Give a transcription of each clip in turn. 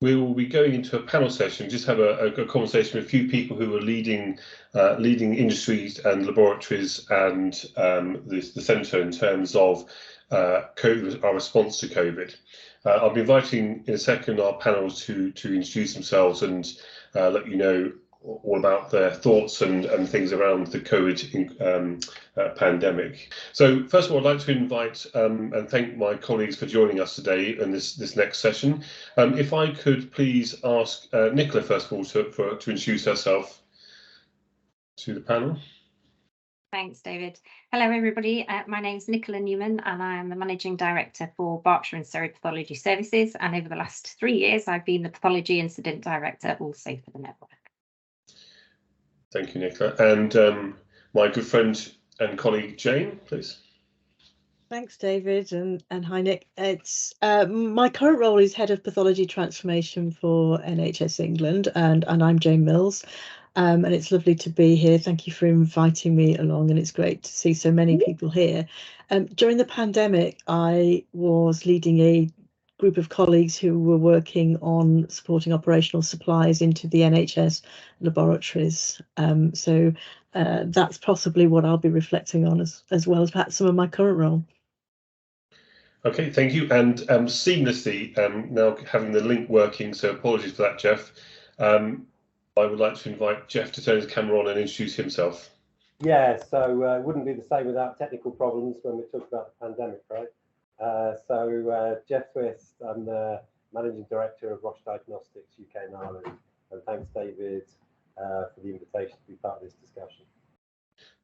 we will be going into a panel session, just have a conversation with a few people who are leading industries and laboratories and the centre in terms of COVID, our response to COVID. I'll be inviting in a second our panel to introduce themselves and let you know all about their thoughts and things around the COVID pandemic. So first of all, I'd like to invite and thank my colleagues for joining us today in this next session. If I could please ask Nicola first of all to introduce herself to the panel. Thanks, David. Hello, everybody. My name is Nicola Newman, and I am the Managing Director for Berkshire and Surrey Pathology Services. And over the last 3 years, I've been the Pathology Incident Director also for the network. Thank you, Nicola. And my good friend and colleague, Jane, please. Thanks, David, and hi, Nick. It's my current role is Head of Pathology Transformation for NHS England, and I'm Jane Mills. And it's lovely to be here. Thank you for inviting me along, and it's great to see so many people here. During the pandemic, I was leading a group of colleagues who were working on supporting operational supplies into the NHS laboratories. So that's possibly what I'll be reflecting on, as well as perhaps some of my current role. Okay, thank you. And seamlessly, now having the link working, so apologies for that, Geoff. I would like to invite Geoff to turn his camera on and introduce himself. Yeah, so it wouldn't be the same without technical problems when we talk about the pandemic, right? Geoff Twist, I'm the Managing Director of Roche Diagnostics UK and Ireland, and thanks, David, for the invitation to be part of this discussion.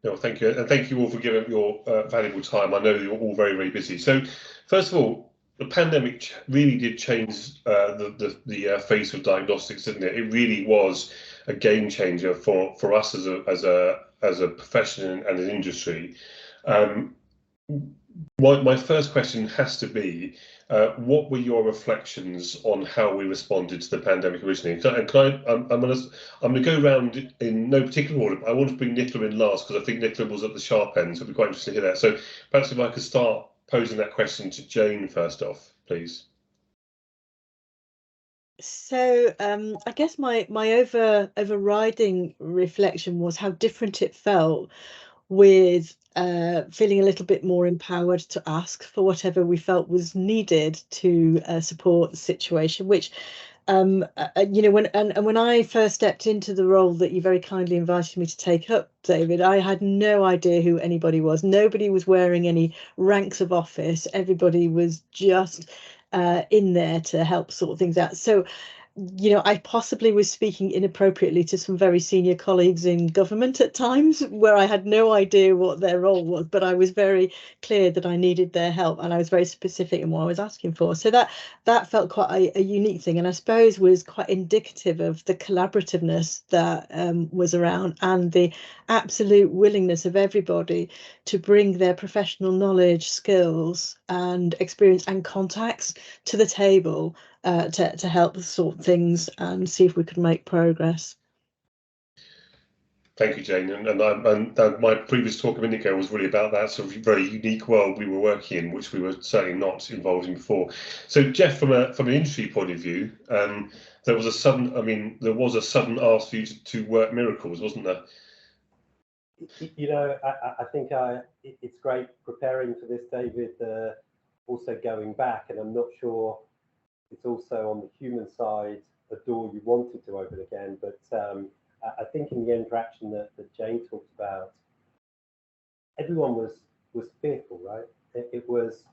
No, thank you, and thank you all for giving your valuable time. I know you're all very, very busy. So, first of all, the pandemic really did change the face of diagnostics, didn't it? It really was a game changer for us as a profession and an industry. My first question has to be, what were your reflections on how we responded to the pandemic originally? I'm going to go around in no particular order, but I want to bring Nicola in last because I think Nicola was at the sharp end, so it'd be quite interesting to hear that. So perhaps if I could start posing that question to Jane first off, please. So I guess my overriding reflection was how different it felt, with feeling a little bit more empowered to ask for whatever we felt was needed to support the situation, which when I first stepped into the role that you very kindly invited me to take up, David, I had no idea who anybody was. Nobody was wearing any ranks of office. Everybody was just in there to help sort things out. So, I possibly was speaking inappropriately to some very senior colleagues in government at times where I had no idea what their role was, but I was very clear that I needed their help, and I was very specific in what I was asking for. So that felt quite a unique thing, and I suppose was quite indicative of the collaborativeness that was around, and the absolute willingness of everybody to bring their professional knowledge, skills and experience and contacts to the table to help sort things and see if we could make progress. Thank you, Jane. And my previous talk a minute ago was really about that sort of very unique world we were working in, which we were certainly not involved in before. So, Geoff, from an industry point of view, there was a sudden ask for you to work miracles, wasn't there? I think it's great preparing for this, David. Also going back, and I'm not sure it's also on the human side a door you wanted to open again, but I think in the interaction that Jane talked about, everyone was fearful, right? It was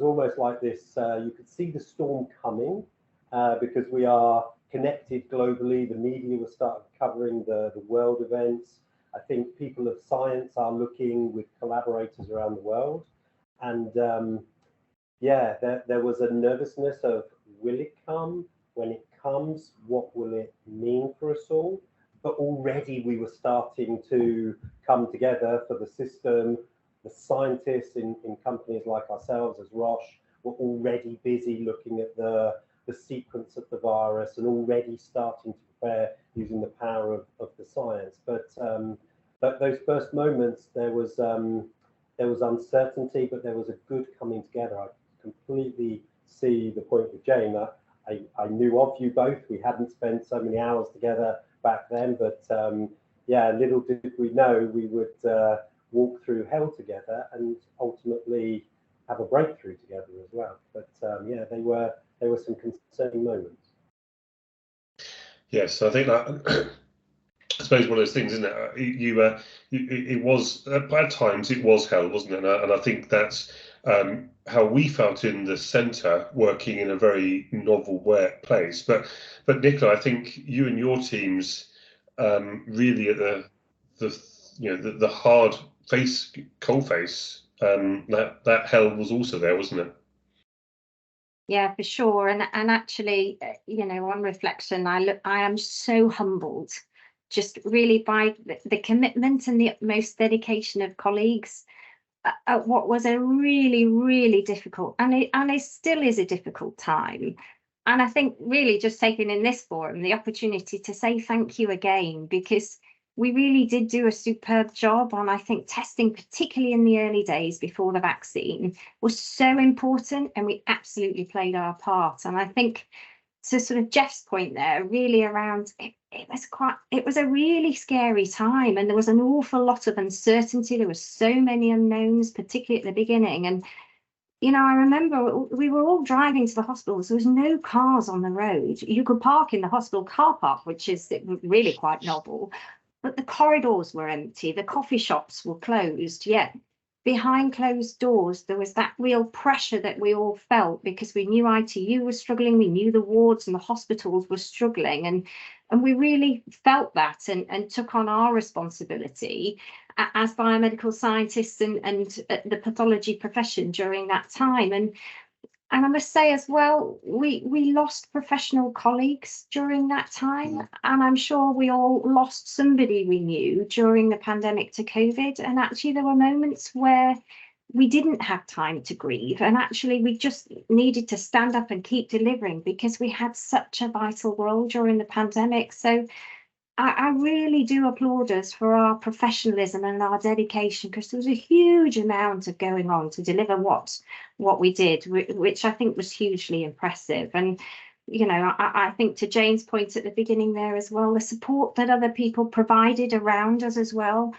almost like this. You could see the storm coming because we are connected globally. The media was starting covering the world events. I think people of science are looking with collaborators around the world, and there was a nervousness of, will it come? When it comes, what will it mean for us all? But already we were starting to come together for the system. The scientists in companies like ourselves as Roche were already busy looking at the sequence of the virus and already starting to prepare using the power of the science. But those first moments, there was uncertainty, but there was a good coming together. I completely see the point with Jane. I knew of you both. We hadn't spent so many hours together back then, but yeah, little did we know we would walk through hell together and ultimately have a breakthrough together as well. But yeah, they were some concerning moments. Yes, I think that I suppose one of those things, isn't it? It was at times it was hell, wasn't it? And I think that's how we felt in the centre, working in a very novel place. But Nicola, I think you and your teams really at the hard coal face, that hell was also there, wasn't it? Yeah, for sure. And actually, on reflection, I am so humbled, just really by the commitment and the utmost dedication of colleagues at what was a really, really difficult, and it still is a difficult time. And I think really just taking in this forum the opportunity to say thank you again, because we really did do a superb job on, I think, testing, particularly in the early days before the vaccine, was so important, and we absolutely played our part. And I think, to sort of Geoff's point there, really around it was a really scary time, and there was an awful lot of uncertainty. There were so many unknowns, particularly at the beginning. And I remember we were all driving to the hospitals. There was no cars on the road. You could park in the hospital car park, which is really quite novel. But the corridors were empty, the coffee shops were closed, yet behind closed doors, there was that real pressure that we all felt, because we knew ITU was struggling, we knew the wards and the hospitals were struggling, and we really felt that and took on our responsibility as biomedical scientists and the pathology profession during that time. And I must say as well, we lost professional colleagues during that time. And I'm sure we all lost somebody we knew during the pandemic to COVID. And actually, there were moments where we didn't have time to grieve. And actually, we just needed to stand up and keep delivering, because we had such a vital role during the pandemic. So I really do applaud us for our professionalism and our dedication, because there was a huge amount of going on to deliver what we did, which I think was hugely impressive. And I think, to Jane's point at the beginning there as well, the support that other people provided around us as well,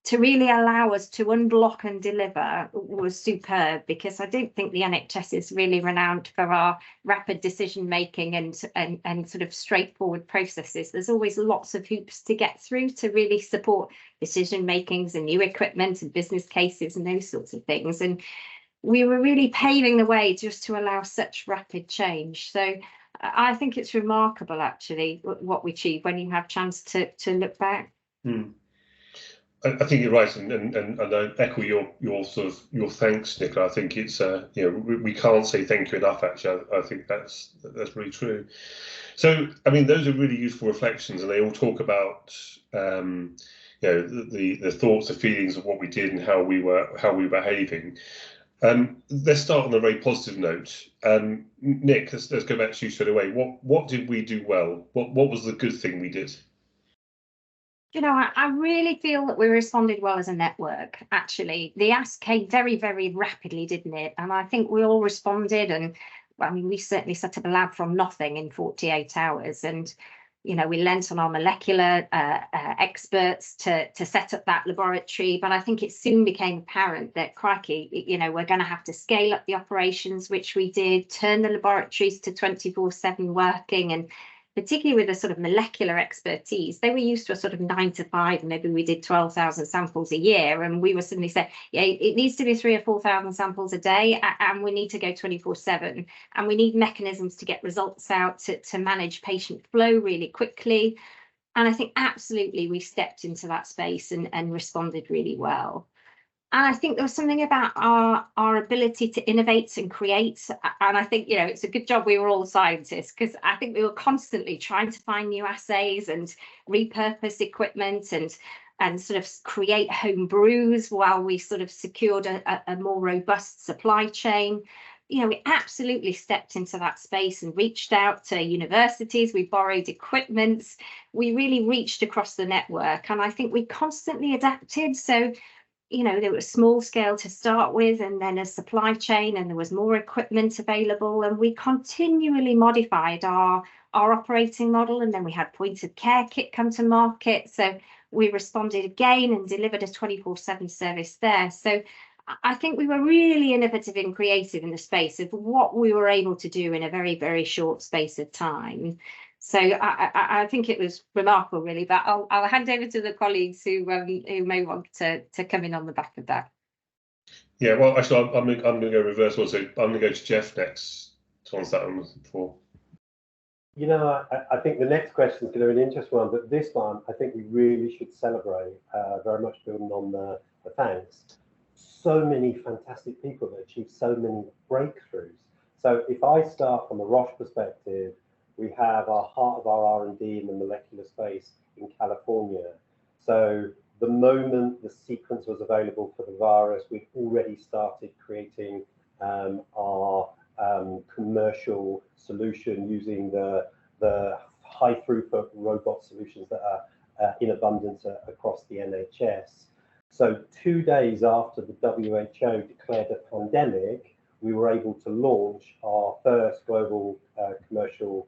to really allow us to unblock and deliver, was superb, because I don't think the NHS is really renowned for our rapid decision making and sort of straightforward processes. There's always lots of hoops to get through to really support decision makings and new equipment and business cases and those sorts of things. And we were really paving the way just to allow such rapid change. So I think it's remarkable, actually, what we achieved when you have a chance to look back. I think you're right, and I echo your thanks, Nicola. I think it's we can't say thank you enough. Actually, I think that's really true. So I mean, those are really useful reflections, and they all talk about the thoughts, the feelings of what we did and how we were behaving. Let's start on a very positive note. Nick, let's go back to you straight away. What did we do well? What was the good thing we did? I really feel that we responded well as a network. Actually, the ask came very, very rapidly, didn't it? And I think we all responded. And I mean, we certainly set up a lab from nothing in 48 hours. And we lent on our molecular experts to set up that laboratory. But I think it soon became apparent that, crikey, we're going to have to scale up the operations, which we did, turn the laboratories to 24/7 working, and particularly with a sort of molecular expertise. They were used to a sort of 9 to 5, maybe we did 12,000 samples a year, and we were suddenly saying, yeah, it needs to be 3,000 or 4,000 samples a day, and we need to go 24/7, and we need mechanisms to get results out, to manage patient flow really quickly. And I think absolutely we stepped into that space and responded really well. And I think there was something about our ability to innovate and create. And I think, it's a good job we were all scientists, because I think we were constantly trying to find new assays and repurpose equipment and sort of create home brews while we sort of secured a more robust supply chain. We absolutely stepped into that space and reached out to universities. We borrowed equipment. We really reached across the network. And I think we constantly adapted. So you know, there was small scale to start with, and then a supply chain, and there was more equipment available, and we continually modified our operating model. And then we had point of care kit come to market, so we responded again and delivered a 24/7 service there. So I think we were really innovative and creative in the space of what we were able to do in a very, very short space of time. So I think it was remarkable, really. But I'll hand over to the colleagues who may want to come in on the back of that. Yeah, well, actually, I'm going to go reverse also. I'm going to go to Geoff next to answer that one before. You know, I think the next question is going to be an interesting one, but this one I think we really should celebrate, very much building on the thanks. So many fantastic people that achieved so many breakthroughs. So if I start from a Roche perspective, we have our heart of our R&D in the molecular space in California. So the moment the sequence was available for the virus, we'd already started creating our commercial solution using the high throughput robot solutions that are in abundance across the NHS. So 2 days after the WHO declared a pandemic, we were able to launch our first global commercial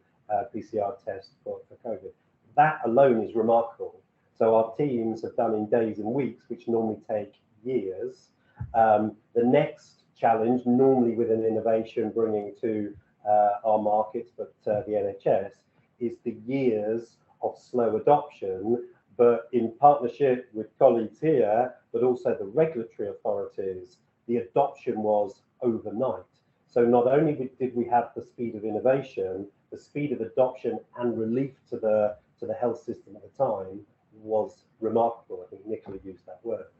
PCR test for COVID. That alone is remarkable. So our teams have done in days and weeks, which normally take years. The next challenge, normally with an innovation bringing to our markets, but the NHS, is the years of slow adoption. But in partnership with colleagues here, but also the regulatory authorities, the adoption was overnight. So not only did we have the speed of innovation, the speed of adoption and relief to the health system at the time was remarkable. I think Nicola used that word.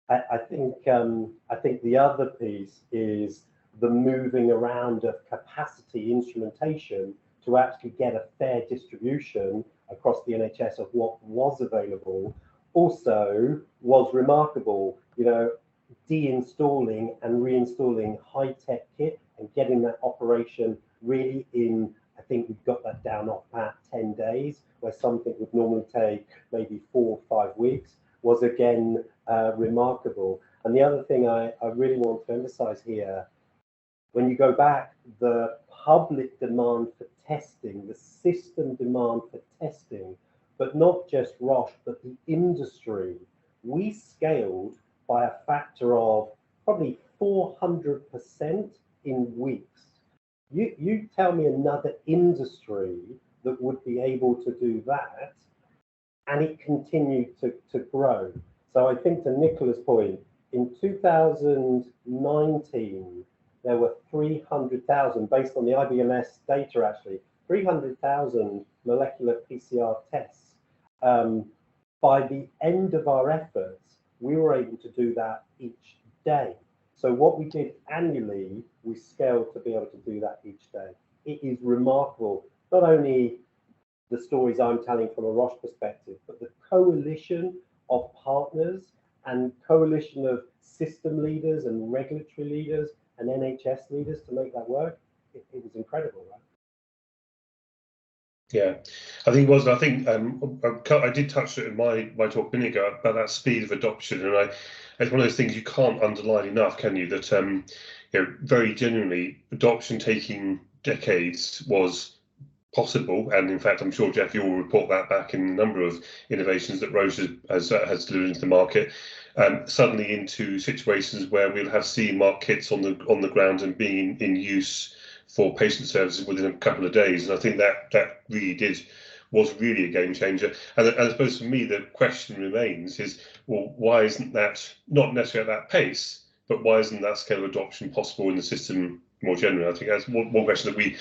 I think the other piece is the moving around of capacity instrumentation to actually get a fair distribution across the NHS of what was available also was remarkable. You know, de-installing and reinstalling high-tech kit and getting that operation really in, I think we've got that down off pat 10 days, where something would normally take maybe 4 or 5 weeks, was again remarkable. And the other thing I really want to emphasize here, when you go back, the public demand for testing, the system demand for testing, but not just Roche, but the industry, we scaled by a factor of probably 400% in weeks. You tell me another industry that would be able to do that, and it continued to grow. So I think to Nicola's point, in 2019, there were 300,000, based on the IBMS data actually, 300,000 molecular PCR tests. By the end of our efforts, we were able to do that each day. So what we did annually, we scaled to be able to do that each day. It is remarkable, not only the stories I'm telling from a Roche perspective, but the coalition of partners and coalition of system leaders and regulatory leaders and NHS leaders to make that work. It was incredible, right? Yeah, I think it was. I think I did touch it in my talk a minute ago about that speed of adoption, and it's one of those things you can't underline enough, can you? That you know, very genuinely, adoption taking decades was possible, and in fact, I'm sure Geoff, you'll report that back in a number of innovations that Roche has delivered into the market. Suddenly into situations where we'll have CE mark kits on the ground and being in use for patient services within a couple of days, and I think that really was really a game changer. And I suppose for me the question remains is, well, why isn't that, not necessarily at that pace, but why isn't that scale of adoption possible in the system more generally? I think that's one question that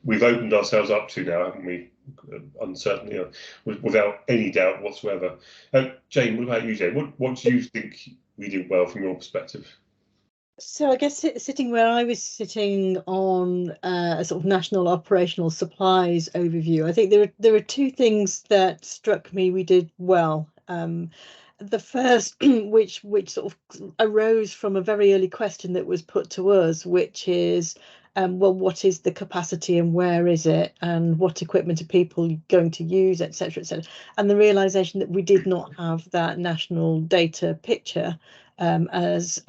we've opened ourselves up to now, haven't we? Uncertainly, you know, without any doubt whatsoever. Jane, what about you, Jane? What do you think we did well from your perspective? So I guess sitting where I was sitting on a sort of national operational supplies overview, I think there are two things that struck me we did well. The first, which sort of arose from a very early question that was put to us, which is, well, what is the capacity and where is it, and what equipment are people going to use, etc., etc. And the realization that we did not have that national data picture as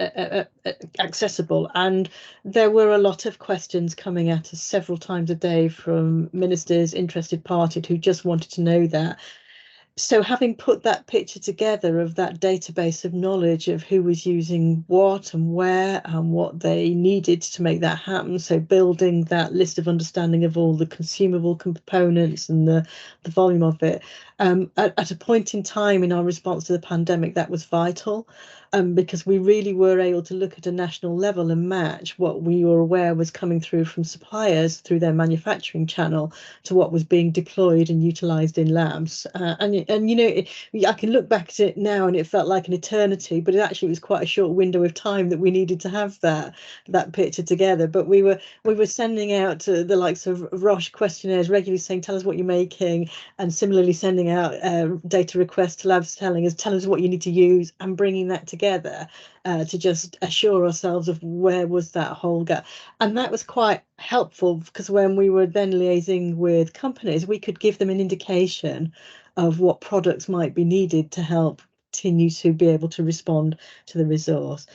accessible. And there were a lot of questions coming at us several times a day from ministers, interested parties who just wanted to know that. So having put that picture together of that database of knowledge of who was using what and where and what they needed to make that happen, so building that list of understanding of all the consumable components and the volume of it, at a point in time in our response to the pandemic, that was vital, because we really were able to look at a national level and match what we were aware was coming through from suppliers through their manufacturing channel to what was being deployed and utilised in labs. And you know, I can look back at it now and it felt like an eternity, but it actually was quite a short window of time that we needed to have that picture together. But we were sending out to the likes of Roche questionnaires regularly saying, tell us what you're making, and similarly sending out data requests to labs telling us, tell us what you need to use, and bringing that together to just assure ourselves of where was that whole gap. And that was quite helpful, because when we were then liaising with companies, we could give them an indication of what products might be needed to help continue to be able to respond to the resource.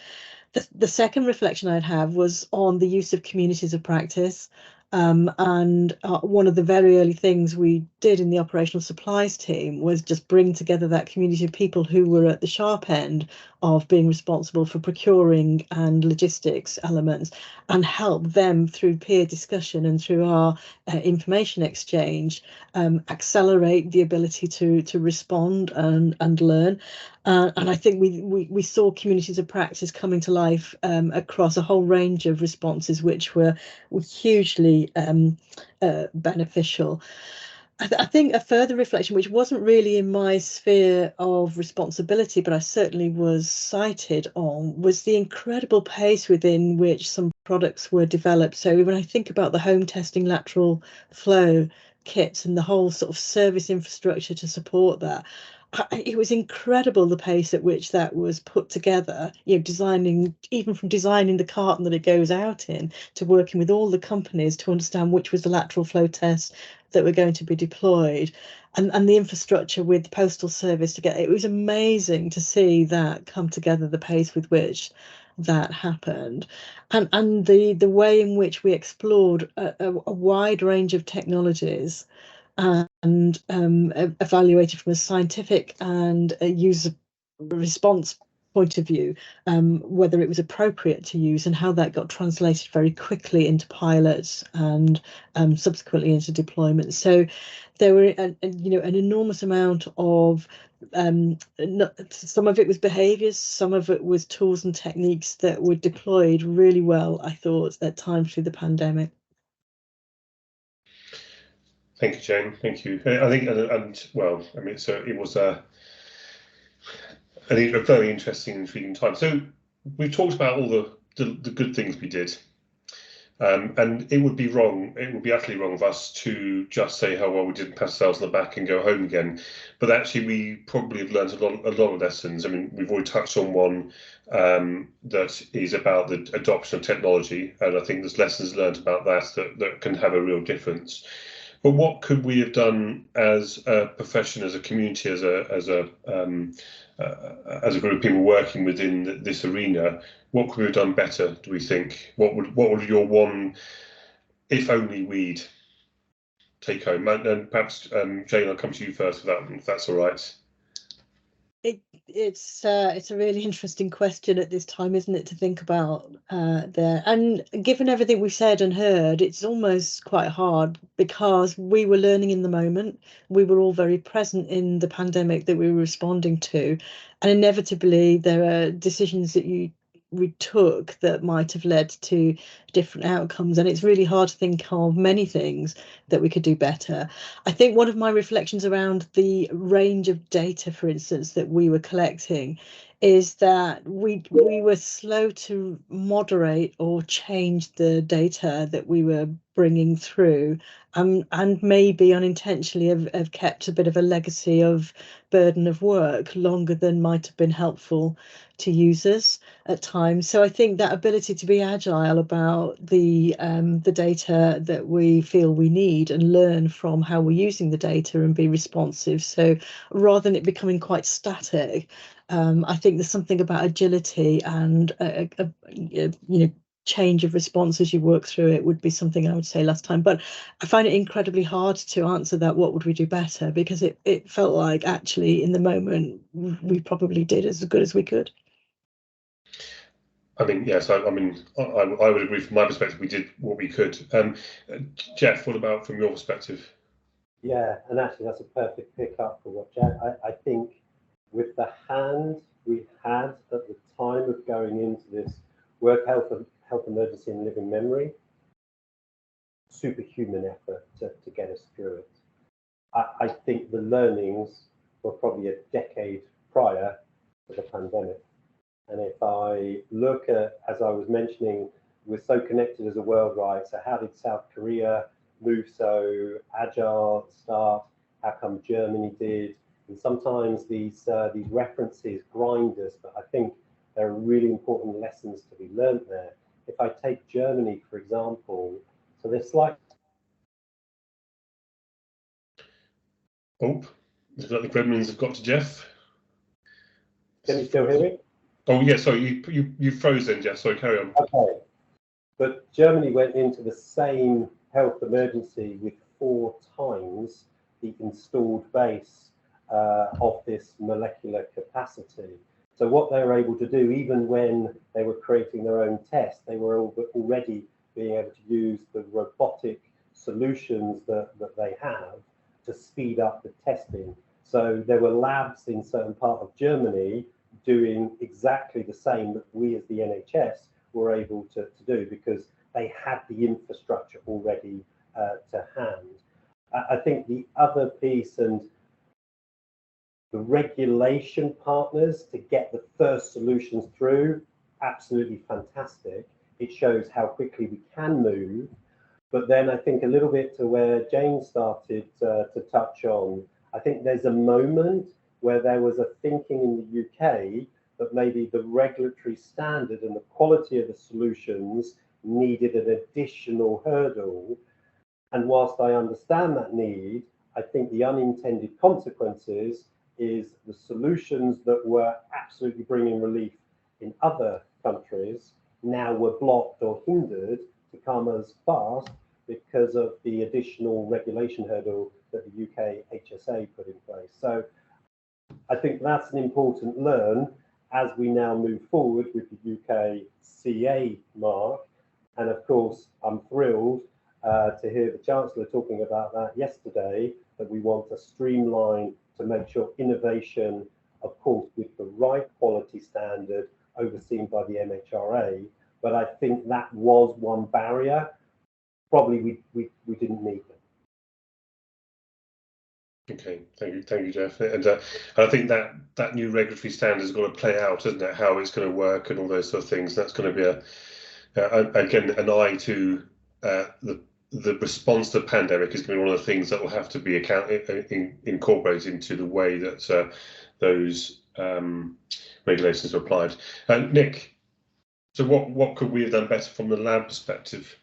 The second reflection I'd have was on the use of communities of practice. And one of the very early things we did in the operational supplies team was just bring together that community of people who were at the sharp end of being responsible for procuring and logistics elements, and help them through peer discussion and through our information exchange accelerate the ability to respond and learn. And I think we saw communities of practice coming to life across a whole range of responses, which were hugely beneficial. I think a further reflection, which wasn't really in my sphere of responsibility, but I certainly was cited on, was the incredible pace within which some products were developed. So when I think about the home testing lateral flow kits and the whole sort of service infrastructure to support that, it was incredible the pace at which that was put together, you know, designing the carton that it goes out in, to working with all the companies to understand which was the lateral flow test that were going to be deployed, and the infrastructure with the postal service to get it. Was amazing to see that come together, the pace with which that happened, and the way in which we explored a wide range of technologies and evaluated from a scientific and a user response point of view, whether it was appropriate to use, and how that got translated very quickly into pilots and subsequently into deployment. So there were an enormous amount of some of it was behaviours, some of it was tools and techniques that were deployed really well, I thought, at times through the pandemic. Thank you, Jane. Thank you. I think, and well, I mean, so it was I think a very interesting, intriguing time. So we've talked about all the good things we did, and it would be utterly wrong of us to just say how well we did, pat ourselves on the back and go home again. But actually, we probably have learned a lot of lessons. I mean, we've already touched on one that is about the adoption of technology, and I think there's lessons learned about that can have a real difference. But what could we have done as a profession, as a community, as a group of people working within this arena? What could we have done better, do we think? What would your one, if only we'd take home? And perhaps, Jane, I'll come to you first for that one, if that's all right. It's a really interesting question at this time, isn't it, to think about there. And given everything we've said and heard, it's almost quite hard, because we were learning in the moment. We were all very present in the pandemic that we were responding to, and inevitably there are decisions that we took that might have led to different outcomes, and it's really hard to think of many things that we could do better. I think one of my reflections around the range of data, for instance, that we were collecting, is that we were slow to moderate or change the data that we were bringing through, and maybe unintentionally have kept a bit of a legacy of burden of work longer than might have been helpful to users at times. So I think that ability to be agile about the data that we feel we need, and learn from how we're using the data and be responsive. So rather than it becoming quite static, I think there's something about agility and change of response as you work through it would be something I would say last time. But I find it incredibly hard to answer that. What would we do better? Because it felt like actually in the moment we probably did as good as we could. I mean, yes, I would agree from my perspective, we did what we could. Geoff, what about from your perspective? Yeah, and actually that's a perfect pick up for what Jack, I think with the hand we had at the time of going into this work health emergency and living memory, superhuman effort to get us through it. I think the learnings were probably a decade prior to the pandemic. And if I look at, as I was mentioning, we're so connected as a world, right? So how did South Korea move so agile at the start? How come Germany did? And sometimes these references grind us, but I think there are really important lessons to be learned there. If I take Germany, for example, so there's slight. Oh, looks like the gremlins have got to Geoff. Can you still hear me? Oh yeah, sorry, you froze then, Geoff. Sorry, carry on. Okay, but Germany went into the same health emergency with 4 times the installed base of this molecular capacity. So what they were able to do, even when they were creating their own tests, they were already being able to use the robotic solutions that they have to speed up the testing. So there were labs in certain part of Germany doing exactly the same that we as the NHS were able to do because they had the infrastructure already to hand. I think the other piece and the regulation partners to get the first solutions through, absolutely fantastic. It shows how quickly we can move. But then I think a little bit to where James started to touch on, I think there's a moment where there was a thinking in the UK that maybe the regulatory standard and the quality of the solutions needed an additional hurdle. And whilst I understand that need, I think the unintended consequences is the solutions that were absolutely bringing relief in other countries now were blocked or hindered to come as fast because of the additional regulation hurdle that the UK HSA put in place. So I think that's an important learn as we now move forward with the UK CA mark. And of course, I'm thrilled to hear the Chancellor talking about that yesterday, that we want to streamline to make sure innovation, of course, with the right quality standard overseen by the MHRA. But I think that was one barrier. Probably we didn't need them. Okay, thank you, Geoff. And I think that new regulatory standard has got to play out, isn't it? How it's going to work and all those sort of things. That's going to be again an eye to the response to the pandemic is going to be one of the things that will have to be incorporated into the way that those regulations are applied. Nick, so what could we have done better from the lab perspective?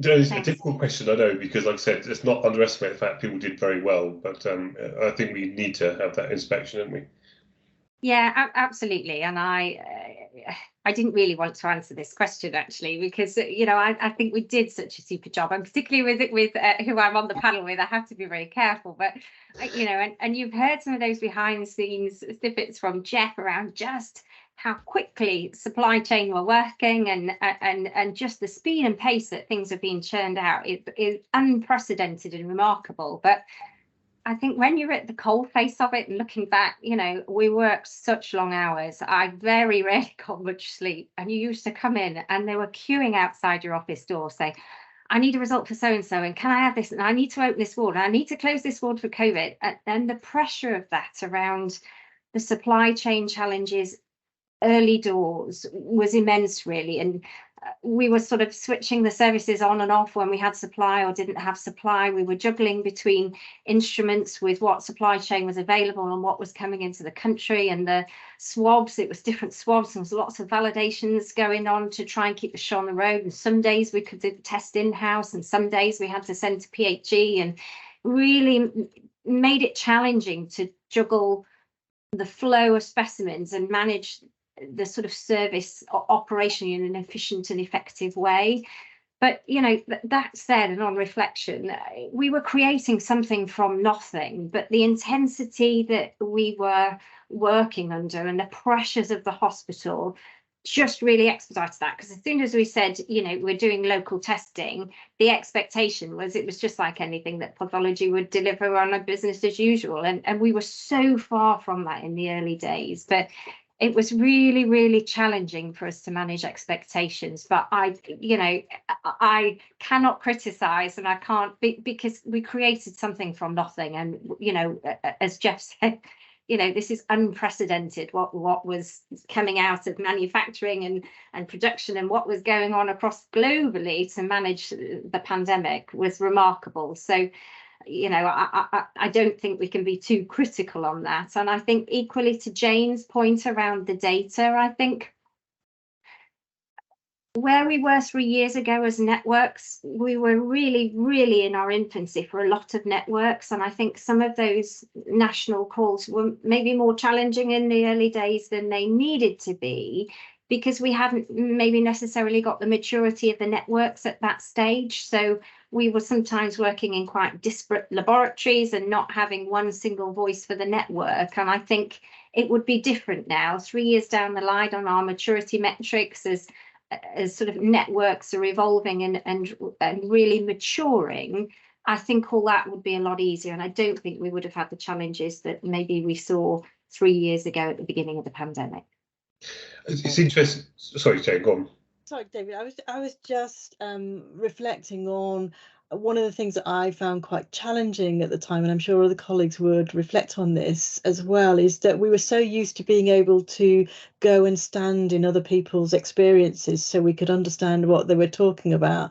It's a difficult question, I know, because like I said, it's not underestimate the fact people did very well, but I think we need to have that inspection, don't we? Yeah, absolutely. And I didn't really want to answer this question actually, because I think we did such a super job, and particularly with who I'm on the panel with, I have to be very careful. But and you've heard some of those behind the scenes snippets from Geoff around just how quickly supply chain were working and just the speed and pace that things are being churned out is unprecedented and remarkable. But I think when you're at the cold face of it and looking back, we worked such long hours. I very rarely got much sleep. And you used to come in and they were queuing outside your office door saying, I need a result for so-and-so, and can I have this? And I need to open this ward, and I need to close this ward for COVID. And the pressure of that around the supply chain challenges early doors was immense, really. And we were sort of switching the services on and off when we had supply or didn't have supply. We were juggling between instruments with what supply chain was available and what was coming into the country, and the swabs, it was different swabs, and there was lots of validations going on to try and keep the show on the road. And some days we could do the test in-house, and some days we had to send to PHE, and really made it challenging to juggle the flow of specimens and manage the sort of service operation in an efficient and effective way. But, you know, that said, and on reflection, we were creating something from nothing, but the intensity that we were working under and the pressures of the hospital just really expedited that. Because as soon as we said, you know, we're doing local testing, the expectation was it was just like anything that pathology would deliver on a business as usual. And we were so far from that in the early days. But it was really, really challenging for us to manage expectations. But I cannot criticize, and I can't, because we created something from nothing. And, you know, as Geoff said, you know, this is unprecedented, what was coming out of manufacturing and production, and what was going on across globally to manage the pandemic was remarkable. So, you know, I don't think we can be too critical on that. And I think equally to Jane's point around the data, I think where we were 3 years ago as networks, we were really, really in our infancy for a lot of networks. And I think some of those national calls were maybe more challenging in the early days than they needed to be, because we hadn't maybe necessarily got the maturity of the networks at that stage. So we were sometimes working in quite disparate laboratories and not having one single voice for the network. And I think it would be different now, 3 years down the line, on our maturity metrics, as sort of networks are evolving and really maturing. I think all that would be a lot easier. And I don't think we would have had the challenges that maybe we saw 3 years ago at the beginning of the pandemic. It's interesting. Sorry, Jane, go on. Sorry, David. I was just reflecting on one of the things that I found quite challenging at the time, and I'm sure other colleagues would reflect on this as well, is that we were so used to being able to go and stand in other people's experiences so we could understand what they were talking about.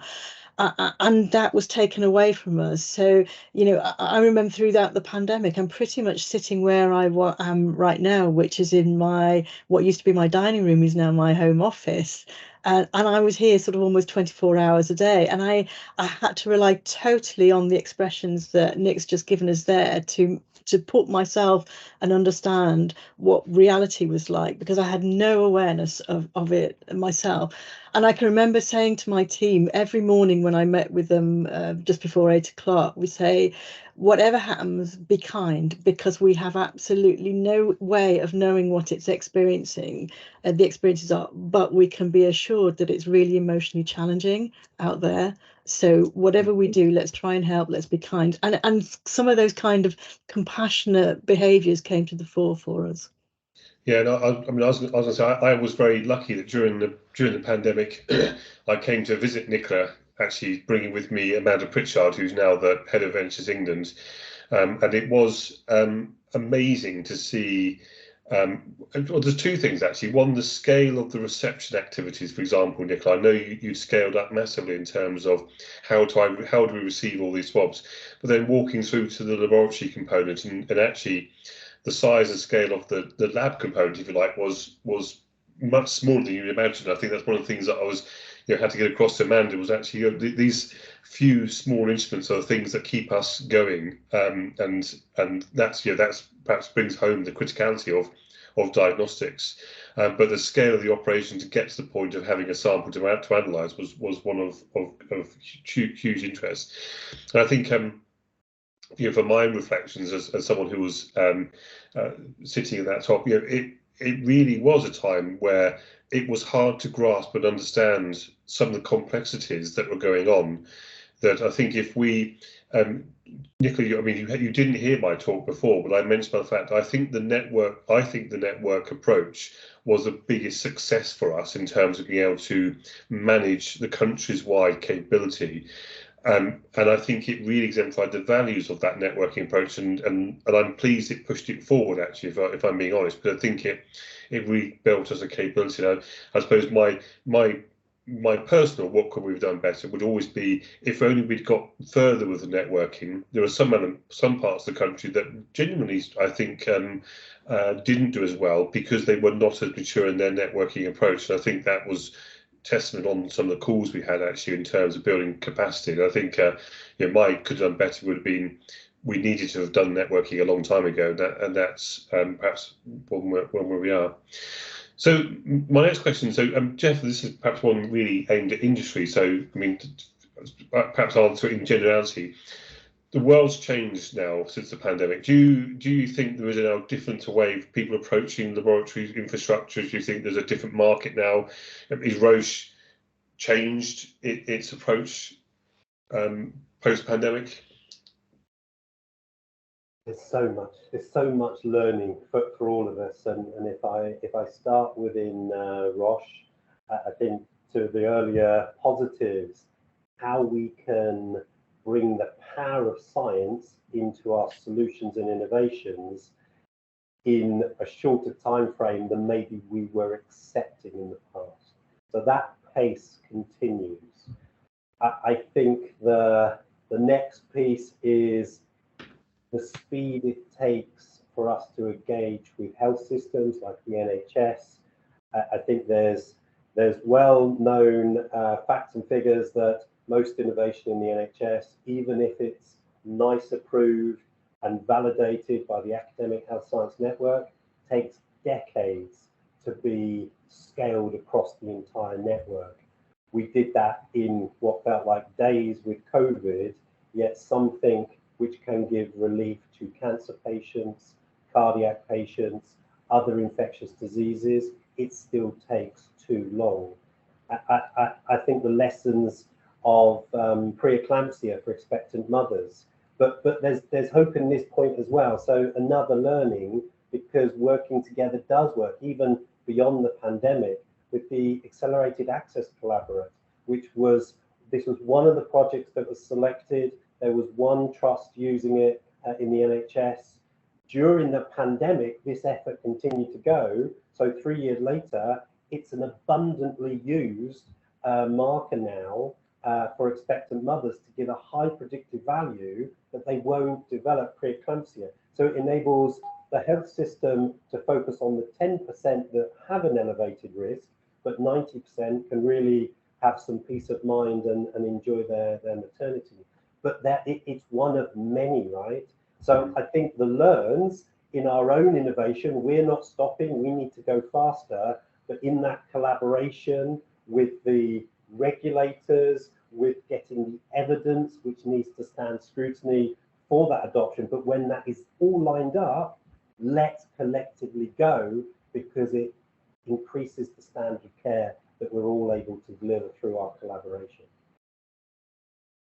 And that was taken away from us. So, you know, I remember throughout the pandemic, I'm pretty much sitting where I am right now, which is in what used to be my dining room is now my home office. And I was here sort of almost 24 hours a day. And I had to rely totally on the expressions that Nick's just given us there to put myself and understand what reality was like, because I had no awareness of it myself. And I can remember saying to my team every morning when I met with them just before 8 o'clock, we say, whatever happens, be kind, because we have absolutely no way of knowing what it's experiencing, the experiences are, but we can be assured that it's really emotionally challenging out there. So whatever we do, let's try and help, let's be kind. And some of those kind of compassionate behaviours came to the fore for us. Yeah, no, I mean, I was going to say, I was very lucky that during the pandemic, I came to visit Nicola, actually bringing with me Amanda Pritchard, who's now the head of NHS England, and it was amazing to see. Well, there's two things actually. One, the scale of the reception activities, for example, Nicola. I know you scaled up massively in terms of how do we receive all these swabs, but then walking through to the laboratory component and actually the size and scale of the lab component, if you like, was much smaller than you'd imagine. I think that's one of the things that I was, had to get across to Amanda, was actually these few small instruments are the things that keep us going, and that's perhaps brings home the criticality of diagnostics. But the scale of the operation to get to the point of having a sample to analyse was one of huge interest. And I think for my reflections as someone who was sitting at that top, it really was a time where it was hard to grasp and understand some of the complexities that were going on. That I think if we, Nicola, I mean, you didn't hear my talk before, but I mentioned the fact I think the network approach was the biggest success for us in terms of being able to manage the country's wide capability. And I think it really exemplified the values of that networking approach, and I'm pleased it pushed it forward, actually, if I'm being honest. But I think it really built us a capability. Now, I suppose my personal what could we have done better would always be if only we'd got further with the networking. There are some parts of the country that genuinely, I think, didn't do as well because they were not as mature in their networking approach. And I think that was testament on some of the calls we had actually in terms of building capacity. And I think my could have done better would have been we needed to have done networking a long time ago, and that's perhaps one where we are. So my next question, so Geoff, this is perhaps one really aimed at industry. So I mean, perhaps I'll answer it in generality. The world's changed now since the pandemic. Do you think there is a now different way of people approaching laboratory infrastructure? Do you think there's a different market now? Is Roche changed its approach post-pandemic? There's so much learning for all of us, and if I start within Roche, I think to the earlier positives, how we can bring the power of science into our solutions and innovations in a shorter time frame than maybe we were accepting in the past. So that pace continues. I think the next piece is the speed it takes for us to engage with health systems like the NHS. I think there's well-known facts and figures that most innovation in the NHS, even if it's NICE approved and validated by the Academic Health Science Network, takes decades to be scaled across the entire network. We did that in what felt like days with COVID, yet something which can give relief to cancer patients, cardiac patients, other infectious diseases, it still takes too long. I think the lessons of preeclampsia for expectant mothers, but there's hope in this point as well. So another learning, because working together does work, even beyond the pandemic, with the Accelerated Access Collaborate, this was one of the projects that was selected. There was one trust using it in the NHS. During the pandemic, this effort continued to go. So 3 years later, it's an abundantly used marker now for expectant mothers to give a high predictive value that they won't develop preeclampsia. So it enables the health system to focus on the 10% that have an elevated risk, but 90% can really have some peace of mind and enjoy their maternity. But it's one of many, right? So I think the learns in our own innovation, we're not stopping, we need to go faster, but in that collaboration with the regulators, with getting the evidence which needs to stand scrutiny for that adoption. But when that is all lined up, let's collectively go, because it increases the standard of care that we're all able to deliver through our collaboration.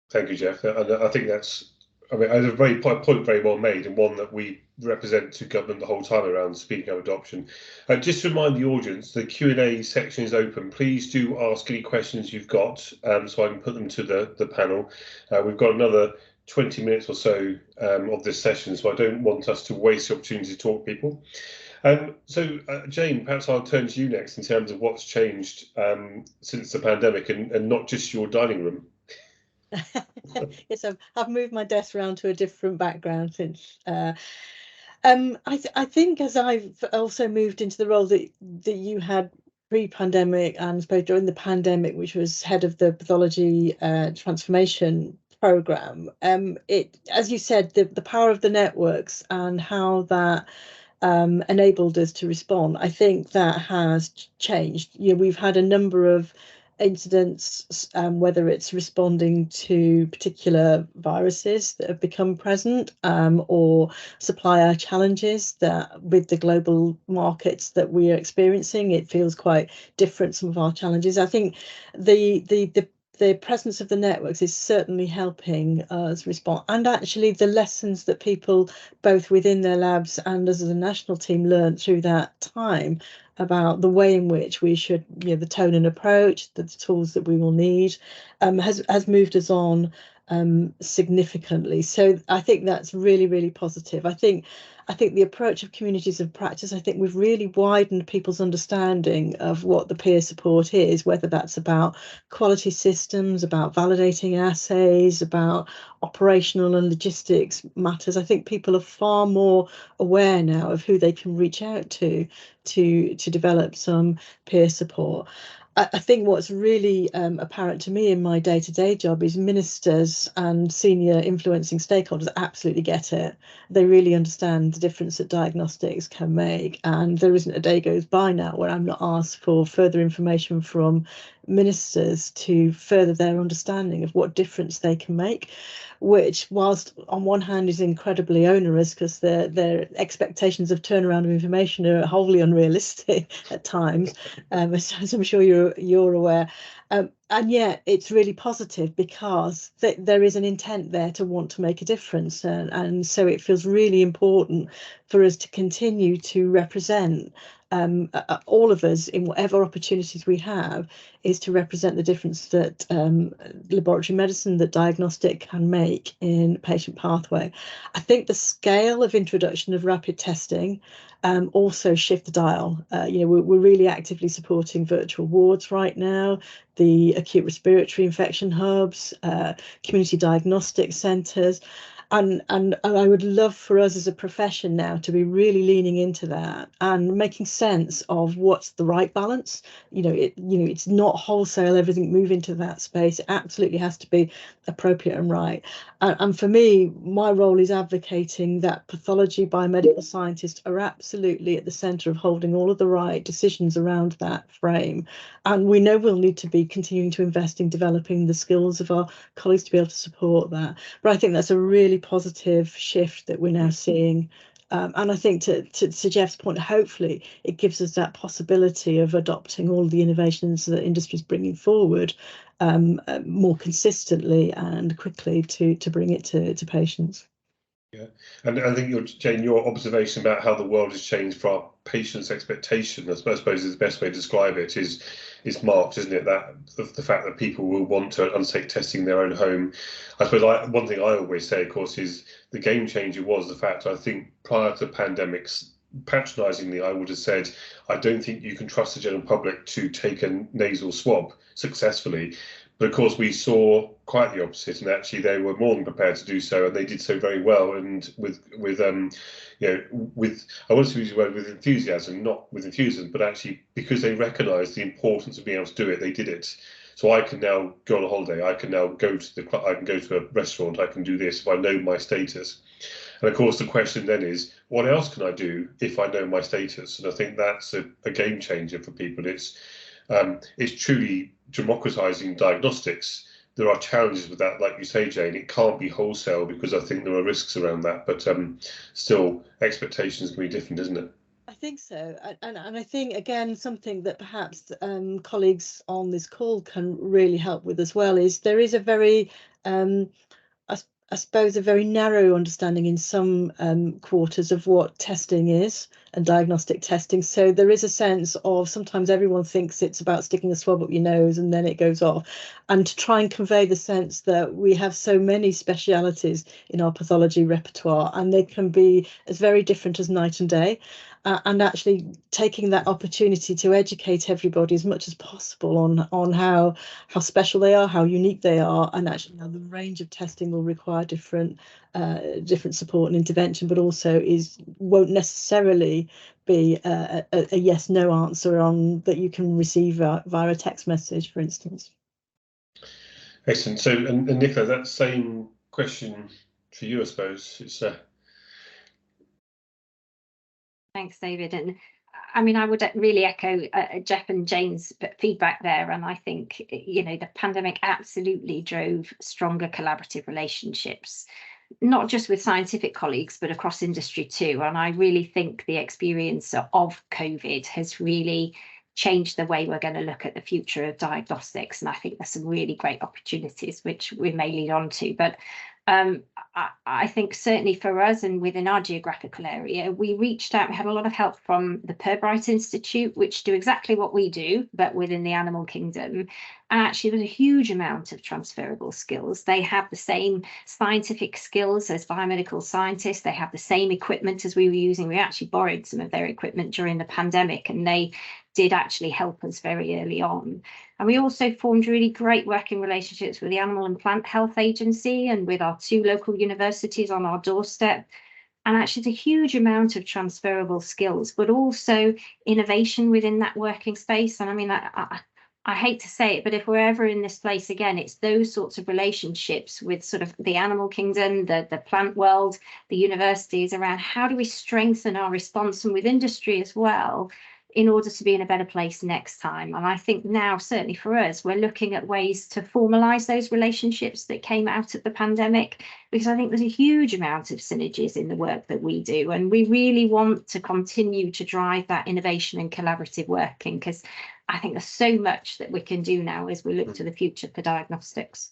Thank you, Geoff. I think that's, I mean, a point very well made, and one that we represent to government the whole time around speaking of adoption. Just to remind the audience, the Q&A section is open. Please do ask any questions you've got, so I can put them to the panel. We've got another 20 minutes or so of this session, so I don't want us to waste the opportunity to talk to people. So Jane, perhaps I'll turn to you next in terms of what's changed since the pandemic, and not just your dining room. Yes, I've moved my desk around to a different background since. I think as I've also moved into the role that you had pre-pandemic, and I suppose during the pandemic, which was head of the pathology transformation program, it, as you said, the power of the networks and how that enabled us to respond, I think that has changed. You know, we've had a number of incidents, whether it's responding to particular viruses that have become present, or supplier challenges that with the global markets that we are experiencing, it feels quite different, some of our challenges. I think the presence of the networks is certainly helping us respond, and actually the lessons that people both within their labs and as a national team learned through that time about the way in which we should, you know, the tone and approach, the tools that we will need, has moved us on significantly. So I think that's really, really positive. I think the approach of communities of practice, I think we've really widened people's understanding of what the peer support is, whether that's about quality systems, about validating assays, about operational and logistics matters. I think people are far more aware now of who they can reach out to develop some peer support. I think what's really apparent to me in my day-to-day job is ministers and senior influencing stakeholders absolutely get it. They really understand the difference that diagnostics can make, and there isn't a day goes by now where I'm not asked for further information from ministers to further their understanding of what difference they can make, which, whilst on one hand is incredibly onerous because their expectations of turnaround of information are wholly unrealistic at times, as I'm sure you're aware. And yet it's really positive because there is an intent there to want to make a difference. And so it feels really important for us to continue to represent all of us in whatever opportunities we have, is to represent the difference that laboratory medicine, that diagnostic can make in patient pathway. I think the scale of introduction of rapid testing also shift the dial. We're really actively supporting virtual wards right now, the acute respiratory infection hubs, community diagnostic centres. And I would love for us as a profession now to be really leaning into that and making sense of what's the right balance. It's not wholesale everything move into that space. It absolutely has to be appropriate and right. And for me, my role is advocating that pathology, biomedical scientists are absolutely at the centre of holding all of the right decisions around that frame. And we know we'll need to be continuing to invest in developing the skills of our colleagues to be able to support that. But I think that's a really positive shift that we're now seeing. And I think to Geoff's point, hopefully it gives us that possibility of adopting all the innovations that industry is bringing forward more consistently and quickly to bring it to patients. Yeah, and I think Jane, your observation about how the world has changed for our patients' expectation, I suppose is the best way to describe it, is marked, isn't it? That the fact that people will want to undertake testing in their own home. I suppose one thing I always say, of course, is the game changer was the fact, I think prior to pandemics, patronisingly, I would have said, I don't think you can trust the general public to take a nasal swab successfully. But of course, we saw quite the opposite, and actually they were more than prepared to do so, and they did so very well, and with I want to use the word with enthusiasm, not with enthusiasm, but actually because they recognised the importance of being able to do it, they did it. So I can now go on a holiday, I can now go to I can go to a restaurant, I can do this if I know my status. And of course, the question then is, what else can I do if I know my status? And I think that's a game changer for people. It's truly democratizing diagnostics. There are challenges with that, like you say, Jane. It can't be wholesale because I think there are risks around that, but still expectations can be different, isn't it? I think so, and I think again something that perhaps colleagues on this call can really help with as well is there is a very I suppose a very narrow understanding in some quarters of what testing is and diagnostic testing. So there is a sense of sometimes everyone thinks it's about sticking a swab up your nose and then it goes off. And to try and convey the sense that we have so many specialities in our pathology repertoire, and they can be as very different as night and day. And actually taking that opportunity to educate everybody as much as possible on how special they are, how unique they are, and actually how the range of testing will require different support and intervention, but also won't necessarily be a yes/no answer on that you can receive via a text message, for instance. Excellent. So, and Nicola, that same question for you, I suppose. It's Thanks, David. And I mean, I would really echo Geoff and Jane's feedback there. And I think, the pandemic absolutely drove stronger collaborative relationships, not just with scientific colleagues, but across industry too. And I really think the experience of COVID has really changed the way we're going to look at the future of diagnostics. And I think there's some really great opportunities, which we may lead on to. But I think certainly for us and within our geographical area, we reached out, we had a lot of help from the Pirbright Institute, which do exactly what we do, but within the animal kingdom. And actually there's a huge amount of transferable skills. They have the same scientific skills as biomedical scientists. They have the same equipment as we were using. We actually borrowed some of their equipment during the pandemic, and they did actually help us very early on. And we also formed really great working relationships with the Animal and Plant Health Agency and with our 2 local universities on our doorstep. And actually there's a huge amount of transferable skills, but also innovation within that working space. And I mean, I hate to say it, but if we're ever in this place again, it's those sorts of relationships with sort of the animal kingdom, the plant world, the universities around how do we strengthen our response, and with industry as well, in order to be in a better place next time. And I think now, certainly for us, we're looking at ways to formalise those relationships that came out of the pandemic, because I think there's a huge amount of synergies in the work that we do. And we really want to continue to drive that innovation and collaborative working, because I think there's so much that we can do now as we look to the future for diagnostics.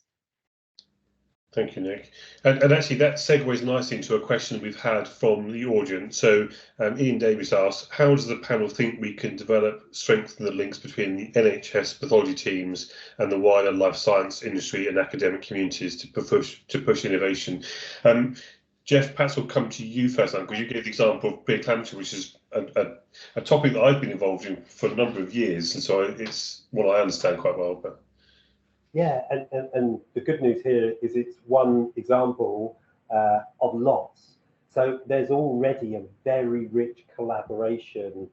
Thank you, Nick. And actually that segues nicely into a question we've had from the audience. So Ian Davis asked, how does the panel think we can strengthen the links between the NHS pathology teams and the wider life science industry and academic communities to push innovation? Geoff, perhaps we'll come to you first, because you gave the example of preeclampsia, which is a topic that I've been involved in for a number of years, and so it's what I understand quite well. But yeah, and the good news here is it's one example of lots. So there's already a very rich collaboration.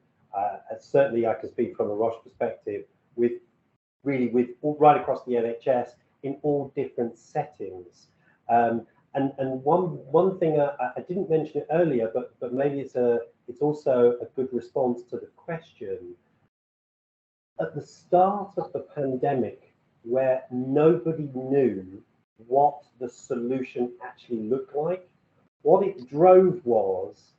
Certainly, I can speak from a Roche perspective with right across the NHS in all different settings. And one thing I didn't mention it earlier, but maybe it's also a good response to the question. At the start of the pandemic, where nobody knew what the solution actually looked like, what it drove was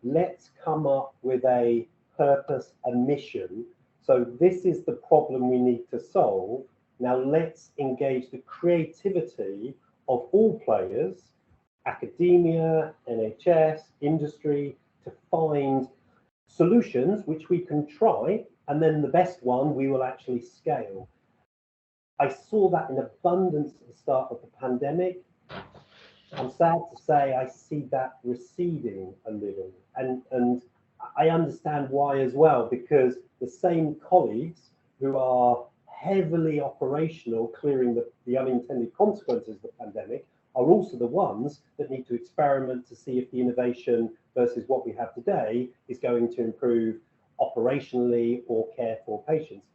let's come up with a purpose, a mission. So this is the problem we need to solve. Now let's engage the creativity of all players, academia, NHS, industry, to find solutions which we can try, and then the best one we will actually scale. I saw that in abundance at the start of the pandemic. I'm sad to say I see that receding a little, and I understand why as well, because the same colleagues who are heavily operational, clearing the unintended consequences of the pandemic, are also the ones that need to experiment to see if the innovation versus what we have today is going to improve operationally or care for patients.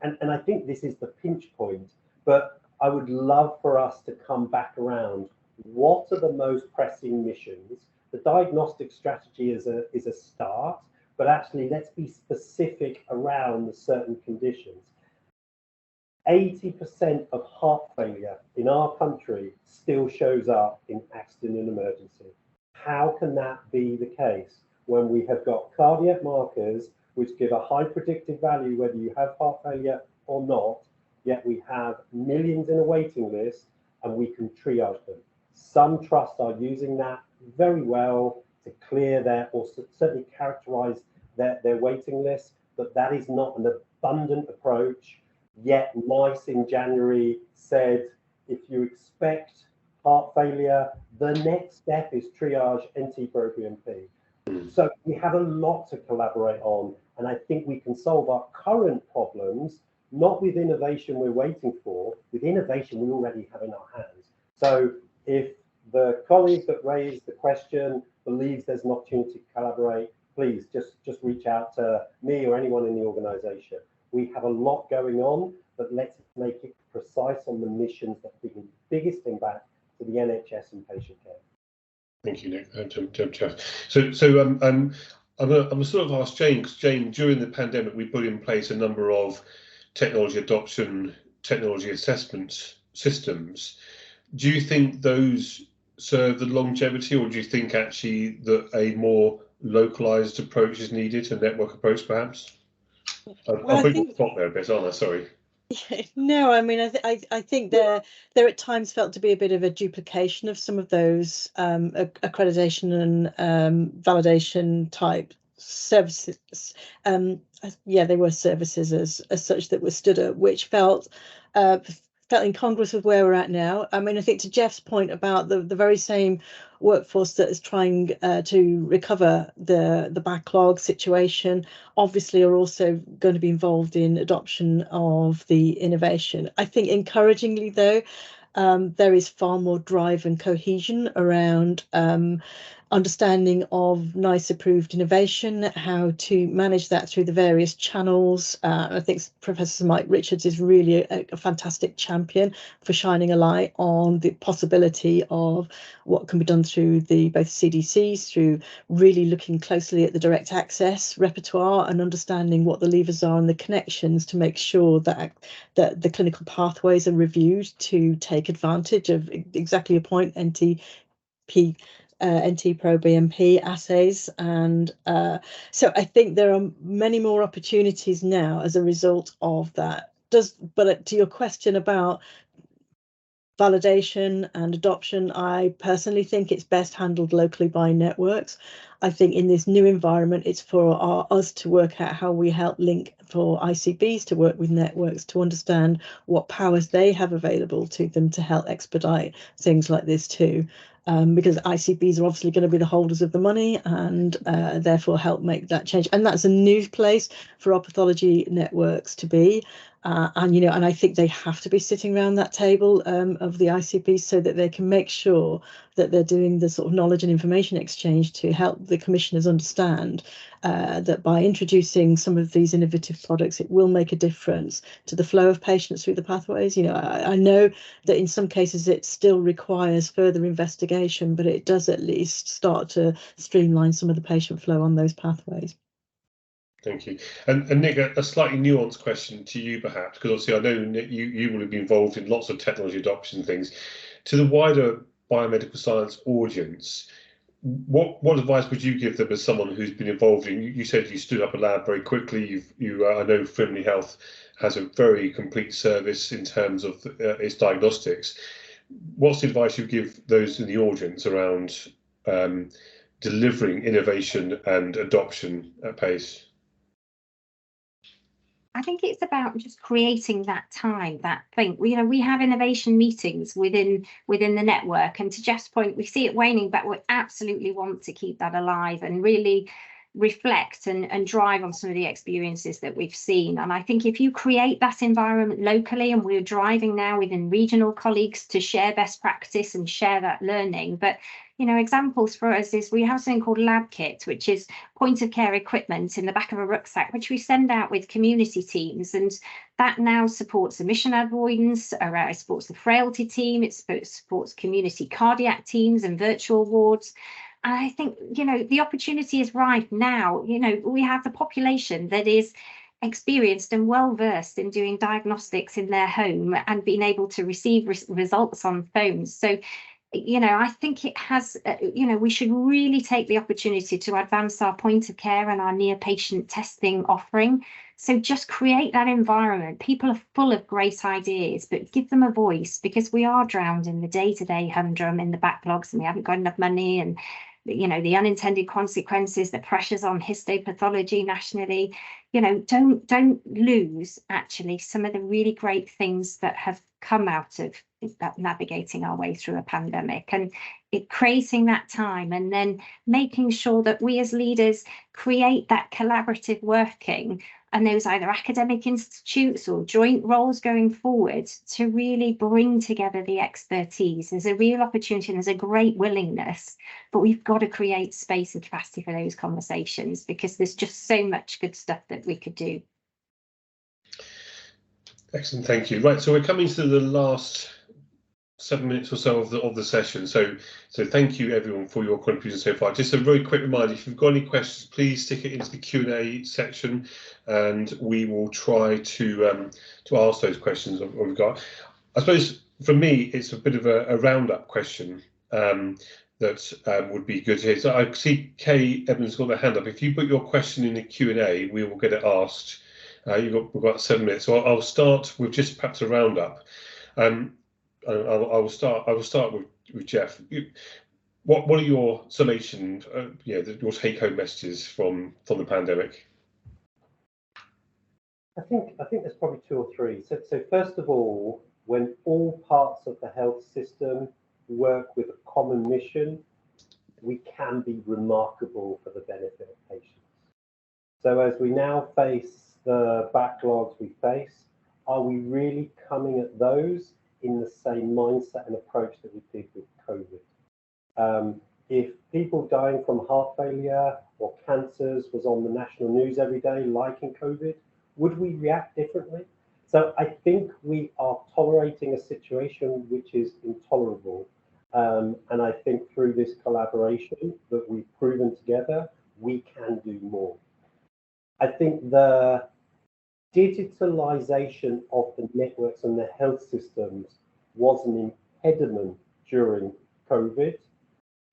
And I think this is the pinch point, but I would love for us to come back around. What are the most pressing missions? The diagnostic strategy is a start, but actually let's be specific around the certain conditions. 80% of heart failure in our country still shows up in accident and emergency. How can that be the case when we have got cardiac markers which give a high predictive value whether you have heart failure or not, yet we have millions in a waiting list and we can triage them? Some trusts are using that very well to clear or certainly characterize their waiting list, but that is not an abundant approach. Yet NICE in January said, if you expect heart failure, the next step is triage NT-proBNP. So we have a lot to collaborate on, and I think we can solve our current problems, not with innovation we're waiting for, with innovation we already have in our hands. So if the colleague that raised the question believes there's an opportunity to collaborate, please just reach out to me or anyone in the organisation. We have a lot going on, but let's make it precise on the missions that bring the biggest impact to the NHS and patient care. Thank you, Nick. Geoff. So I'm gonna sort of ask Jane, because Jane, during the pandemic, we put in place a number of technology adoption, technology assessment systems. Do you think those serve the longevity, or do you think actually that a more localized approach is needed, a network approach perhaps? I'll bring the spot there a bit, aren't I? Sorry. No, I mean, I think there at times felt to be a bit of a duplication of some of those accreditation and validation type services. Yeah, they were services as such that were stood up, which felt incongruous with where we're at now. I mean, I think to Geoff's point about the very same workforce that is trying to recover the backlog situation, obviously are also going to be involved in adoption of the innovation. I think encouragingly though, there is far more drive and cohesion around understanding of NICE approved innovation, how to manage that through the various channels. I think Professor Mike Richards is really a fantastic champion for shining a light on the possibility of what can be done through both CDCs, through really looking closely at the direct access repertoire and understanding what the levers are and the connections to make sure that the clinical pathways are reviewed to take advantage of exactly your point, NT-proBNP assays. And so I think there are many more opportunities now as a result of that. But to your question about validation and adoption, I personally think it's best handled locally by networks. I think in this new environment, it's for us to work out how we help link for ICBs to work with networks to understand what powers they have available to them to help expedite things like this too. Because ICBs are obviously going to be the holders of the money and therefore help make that change. And that's a new place for our pathology networks to be. And I think they have to be sitting around that table of the ICB so that they can make sure that they're doing the sort of knowledge and information exchange to help the commissioners understand that by introducing some of these innovative products, it will make a difference to the flow of patients through the pathways. I know that in some cases it still requires further investigation, but it does at least start to streamline some of the patient flow on those pathways. Thank you. And Nick, a slightly nuanced question to you, perhaps, because obviously I know, Nick, you will have been involved in lots of technology adoption things. To the wider biomedical science audience, what advice would you give them as someone who's been involved in? You said you stood up a lab very quickly. I know Friendly Health has a very complete service in terms of its diagnostics. What's the advice you give those in the audience around delivering innovation and adoption at pace? I think it's about just creating that time, that thing. We have innovation meetings within the network, and to Geoff's point, we see it waning, but we absolutely want to keep that alive and really reflect and drive on some of the experiences that we've seen. And I think if you create that environment locally, and we're driving now within regional colleagues to share best practice and share that learning, but examples for us is we have something called Lab Kit, which is point of care equipment in the back of a rucksack, which we send out with community teams, and that now supports emission avoidance, it supports the frailty team, it supports community cardiac teams and virtual wards. And I think, the opportunity is right now. We have the population that is experienced and well versed in doing diagnostics in their home and being able to receive results on phones. So I think it has, we should really take the opportunity to advance our point of care and our near patient testing offering. So just create that environment. People are full of great ideas, but give them a voice, because we are drowned in the day-to-day humdrum, in the backlogs, and we haven't got enough money, and the unintended consequences, the pressures on histopathology nationally. Don't lose actually some of the really great things that have come out of that, navigating our way through a pandemic, and creating that time, and then making sure that we as leaders create that collaborative working, and those either academic institutes or joint roles going forward to really bring together the expertise. There's a real opportunity and there's a great willingness, but we've got to create space and capacity for those conversations, because there's just so much good stuff that we could do. Excellent, thank you. Right, so we're coming to the last 7 minutes or so of the session. So thank you everyone for your contribution so far. Just a very quick reminder, if you've got any questions, please stick it into the Q&A section, and we will try to ask those questions that we've got. I suppose for me, it's a bit of a roundup question that would be good to hear. So I see Kay Evans got their hand up. If you put your question in the Q&A, we will get it asked. We've got 7 minutes, so I'll start with just perhaps a roundup. I will start with Geoff. What are your summation, your take-home messages from the pandemic? I think there's probably two or three. So first of all, when all parts of the health system work with a common mission, we can be remarkable for the benefit of patients. So as we now face the backlogs we face, are we really coming at those in the same mindset and approach that we did with COVID? if people dying from heart failure or cancers was on the national news every day, like in COVID, would we react differently? So I think we are tolerating a situation which is intolerable. And I think through this collaboration that we've proven together, we can do more. I think the digitalization of the networks and the health systems was an impediment during COVID.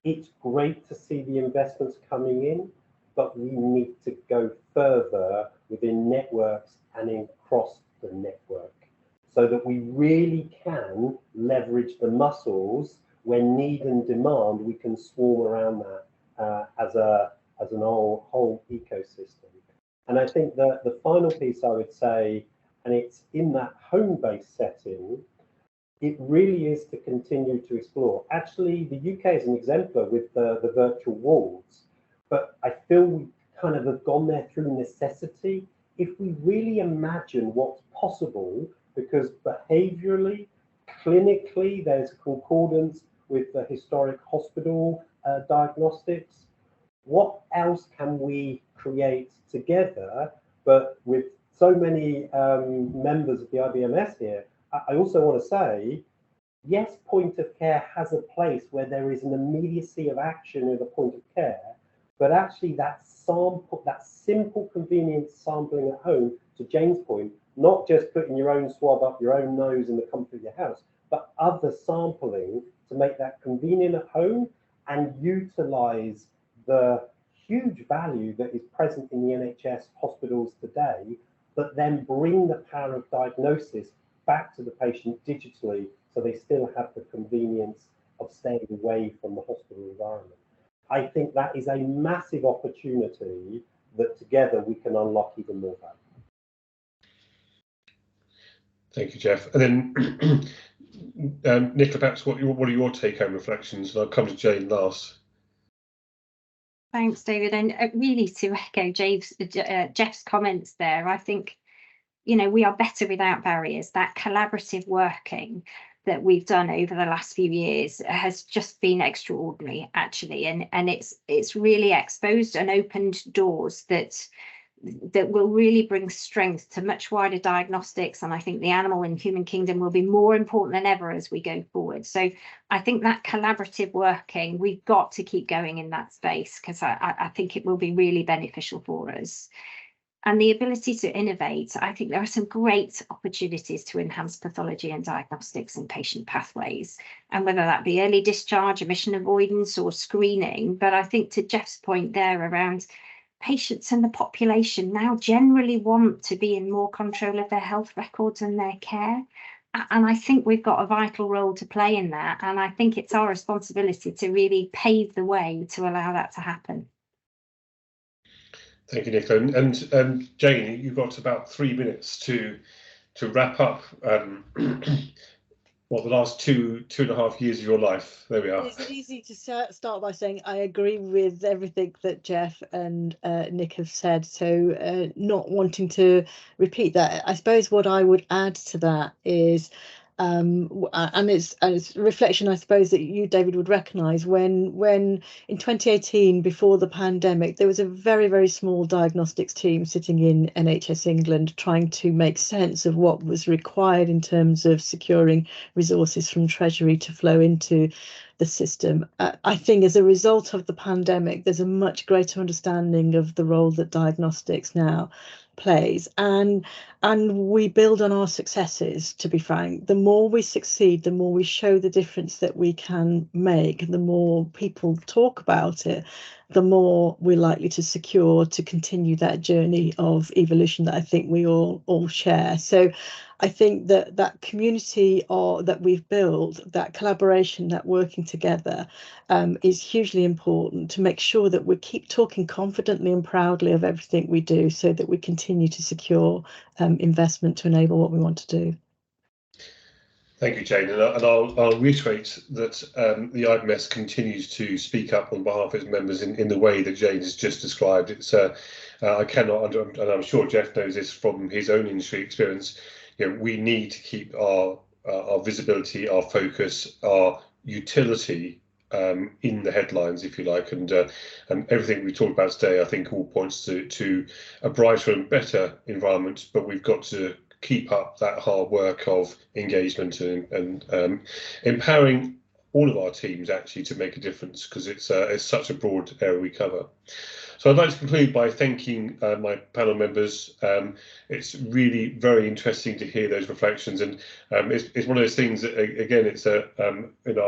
It's great to see the investments coming in, but we need to go further within networks and across the network so that we really can leverage the muscles when need and demand. We can swarm around that as an whole ecosystem. And I think that the final piece I would say, and it's in that home-based setting, it really is to continue to explore. Actually, the UK is an exemplar with the virtual wards, but I feel we kind of have gone there through necessity. If we really imagine what's possible, because behaviourally, clinically, there's concordance with the historic hospital diagnostics, what else can we create together? But with so many members of the IBMS here, I also want to say, yes, point of care has a place where there is an immediacy of action at the point of care, but actually that sample, that simple, convenient sampling at home, to Jane's point, not just putting your own swab up your own nose in the comfort of your house, but other sampling to make that convenient at home and utilize the huge value that is present in the NHS hospitals today, but then bring the power of diagnosis back to the patient digitally so they still have the convenience of staying away from the hospital environment. I think that is a massive opportunity that together we can unlock even more value. Thank you, Geoff. And then Nicola, perhaps what are your take-home reflections? And I'll come to Jane last. Thanks, David. And really to echo Geoff's comments there, I think, we are better without barriers. That collaborative working that we've done over the last few years has just been extraordinary, actually. And it's really exposed and opened doors that will really bring strength to much wider diagnostics. And I think the animal and human kingdom will be more important than ever as we go forward. So I think that collaborative working, we've got to keep going in that space, because I think it will be really beneficial for us. And the ability to innovate, I think there are some great opportunities to enhance pathology and diagnostics and patient pathways, and whether that be early discharge, admission avoidance or screening. But I think to Geoff's point there around patients and the population now generally want to be in more control of their health records and their care. And I think we've got a vital role to play in that. And I think it's our responsibility to really pave the way to allow that to happen. Thank you, Nicola. And Jane, you've got about 3 minutes to wrap up the last two and a half years of your life. There we are. It's easy to start by saying I agree with everything that Geoff and Nick have said, so not wanting to repeat that. I suppose what I would add to that is, and it's a reflection, I suppose, that you, David, would recognise when in 2018, before the pandemic, there was a very, very small diagnostics team sitting in NHS England trying to make sense of what was required in terms of securing resources from Treasury to flow into the system. I think as a result of the pandemic, there's a much greater understanding of the role that diagnostics now plays, and we build on our successes. To be frank, the more we succeed, the more we show the difference that we can make, and the more people talk about it, the more we're likely to secure to continue that journey of evolution that I think we all share. So I think that community that we've built, that collaboration, that working together is hugely important to make sure that we keep talking confidently and proudly of everything we do, so that we continue to secure investment to enable what we want to do. Thank you, Jane. And I'll reiterate that the IBMS continues to speak up on behalf of its members in the way that Jane has just described. It's I cannot, and I'm sure Geoff knows this from his own industry experience, we need to keep our visibility, our focus, our utility in the headlines, if you like, and everything we talked about today, I think, all points to a brighter and better environment. But we've got to keep up that hard work of engagement and empowering all of our teams actually to make a difference, because it's such a broad area we cover. So I'd like to conclude by thanking my panel members. It's really very interesting to hear those reflections, and it's one of those things that, again, it's in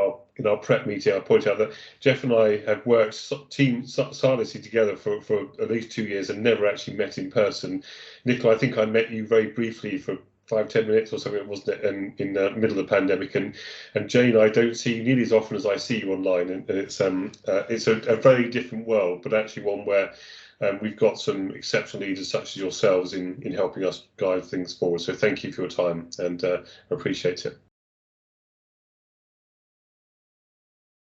our prep meeting, I point out that Geoff and I have worked silently together for at least 2 years and never actually met in person. Nicola, I think I met you very briefly for 5-10 minutes or something, wasn't it, in the middle of the pandemic, and Jane, I don't see you nearly as often as I see you online, and it's a very different world, but actually one where we've got some exceptional leaders such as yourselves in helping us guide things forward. So thank you for your time, and appreciate it.